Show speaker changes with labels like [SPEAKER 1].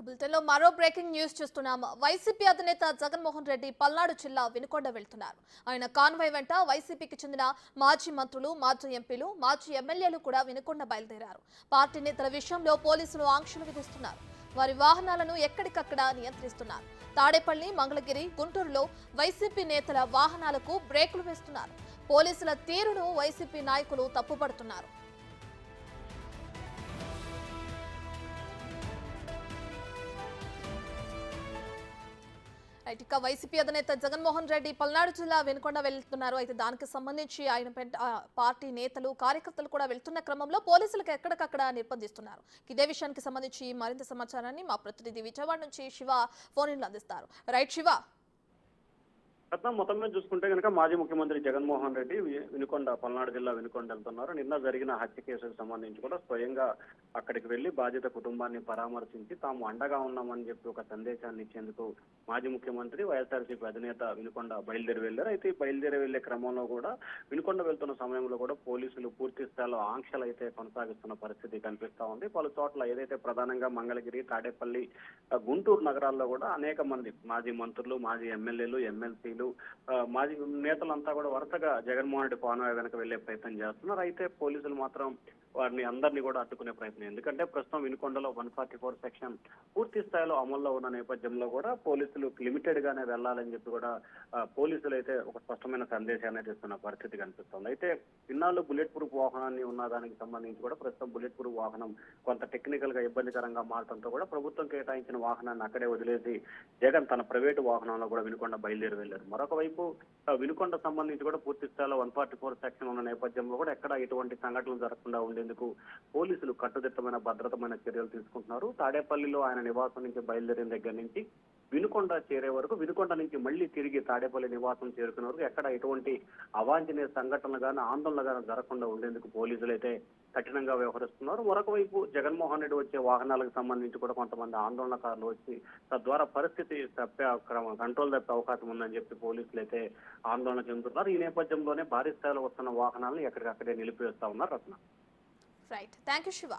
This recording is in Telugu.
[SPEAKER 1] బులెటిన్లో మరో బ్రేకింగ్ న్యూస్ చూస్తున్నాం. వైసీపీ అధినేత జగన్మోహన్ రెడ్డి పల్నాడు జిల్లా వినుకొండ వెళ్తున్నారు. ఆయన కాన్వాయ్ వెంట వైసీపీకి చెందిన మాజీ మంత్రులు, మాజీ ఎంపీలు, మాజీ ఎమ్మెల్యేలు కూడా వినుకొండ బయలుదేరారు. పార్టీ నేతల విషయంలో పోలీసులు ఆంక్షలు విధిస్తున్నారు. వారి వాహనాలను ఎక్కడికక్కడ నియంత్రిస్తున్నారు. తాడేపల్లి, మంగళగిరి, గుంటూరులో వైసీపీ నేతల వాహనాలకు బ్రేకులు వేస్తున్నారు. పోలీసుల తీరును వైసీపీ నాయకులు తప్పుపడుతున్నారు. ఇక వైసీపీ అధినేత జగన్మోహన్ రెడ్డి పల్నాడు జిల్లా వినుకొండ వెళ్తున్నారు. అయితే దానికి సంబంధించి ఆయన పార్టీ నేతలు, కార్యకర్తలు కూడా వెళ్తున్న క్రమంలో పోలీసులకు ఎక్కడికక్కడ నిర్బంధిస్తున్నారు. ఇదే విషయానికి సంబంధించి మరింత సమాచారాన్ని మా ప్రతినిధి విజయవాడ నుంచి శివ ఫోన్ ఇన్లో అందిస్తారు. రైట్ శివ.
[SPEAKER 2] మొత్తం మీద చూసుకుంటే కనుక మాజీ ముఖ్యమంత్రి జగన్మోహన్ రెడ్డి వినుకొండ, పల్నాడు జిల్లా వినుకొండ వెళ్తున్నారు. నిన్న జరిగిన హత్య కేసుకు సంబంధించి కూడా స్వయంగా అక్కడికి వెళ్లి బాధిత కుటుంబాన్ని పరామర్శించి తాము అండగా ఉన్నామని చెప్పి ఒక సందేశాన్ని ఇచ్చేందుకు మాజీ ముఖ్యమంత్రి, వైఎస్ఆర్సీపీ అధినేత వినుకొండ బయలుదేరి వెళ్లారు. అయితే బయలుదేరి వెళ్లే క్రమంలో కూడా వినుకొండ వెళ్తున్న సమయంలో కూడా పోలీసులు పూర్తి స్థాయిలో ఆంక్షలు అయితే కొనసాగిస్తున్న పరిస్థితి కనిపిస్తా ఉంది. పలు చోట్ల ఏదైతే ప్రధానంగా మంగళగిరి, తాడేపల్లి, గుంటూరు నగరాల్లో కూడా అనేక మంది మాజీ మంత్రులు, మాజీ ఎమ్మెల్యేలు, ఎమ్మెల్సీలు, మాజీ నేతలంతా కూడా వరుసగా జగన్మోహన్ రెడ్డి కాన్వాయ్ వెనక వెళ్లే ప్రయత్నం చేస్తున్నారు. అయితే పోలీసులు మాత్రం వారిని అందరినీ కూడా అడ్డుకునే ప్రయత్నం, ఎందుకంటే ప్రస్తుతం వినుకొండలో 144 సెక్షన్ పూర్తి స్థాయిలో అమల్లో ఉన్న నేపథ్యంలో కూడా పోలీసులు లిమిటెడ్ గానే వెళ్లాలని చెప్పి కూడా పోలీసులు అయితే ఒక స్పష్టమైన సందేశాన్ని ఇస్తున్న పరిస్థితి కనిపిస్తుంది. అయితే ఇన్నాళ్ళు బుల్లెట్ ప్రూఫ్ వాహనాన్ని ఉన్న దానికి సంబంధించి కూడా ప్రస్తుతం బుల్లెట్ ప్రూఫ్ వాహనం కొంత టెక్నికల్ గా ఇబ్బందికరంగా మారడంతో కూడా ప్రభుత్వం కేటాయించిన వాహనాన్ని అక్కడే వదిలేసి జగన్ తన ప్రైవేటు వాహనంలో కూడా వినుకొండ బయలుదేరి వెళ్లారు. మరొక వైపు వినుకొండ సంబంధించి కూడా పూర్తి స్థాయిలో 144 సెక్షన్ ఉన్న నేపథ్యంలో కూడా ఎక్కడ ఎటువంటి సంఘటనలు జరగకుండా ఉండేందుకు పోలీసులు కట్టుదిట్టమైన భద్రతమైన చర్యలు తీసుకుంటున్నారు. తాడేపల్లిలో ఆయన నివాసం నుంచి బయలుదేరిన దగ్గర నుంచి వినుకొండ చేరే వరకు, వినుకొండ నుంచి మళ్లీ తిరిగి తాడేపల్లి నివాసం చేరుకునే వరకు ఎక్కడ ఎటువంటి అవాంఛనీయ సంఘటనలు కానీ ఆందోళన కానీ జరగకుండా ఉండేందుకు పోలీసులు అయితే కఠినంగా వ్యవహరిస్తున్నారు. మరొక వైపు జగన్మోహన్ రెడ్డి వచ్చే వాహనాలకు సంబంధించి కూడా కొంతమంది ఆందోళనకారులు వచ్చి తద్వారా పరిస్థితి కంట్రోల్ తప్పే అవకాశం ఉందని చెప్పి పోలీసులు అయితే ఆందోళన చెందుతున్నారు. ఈ నేపథ్యంలోనే భారీ స్థాయిలో వస్తున్న వాహనాలను ఎక్కడికక్కడే నిలిపివేస్తా ఉన్నారు. Ratna.
[SPEAKER 1] Right, thank you Shiva.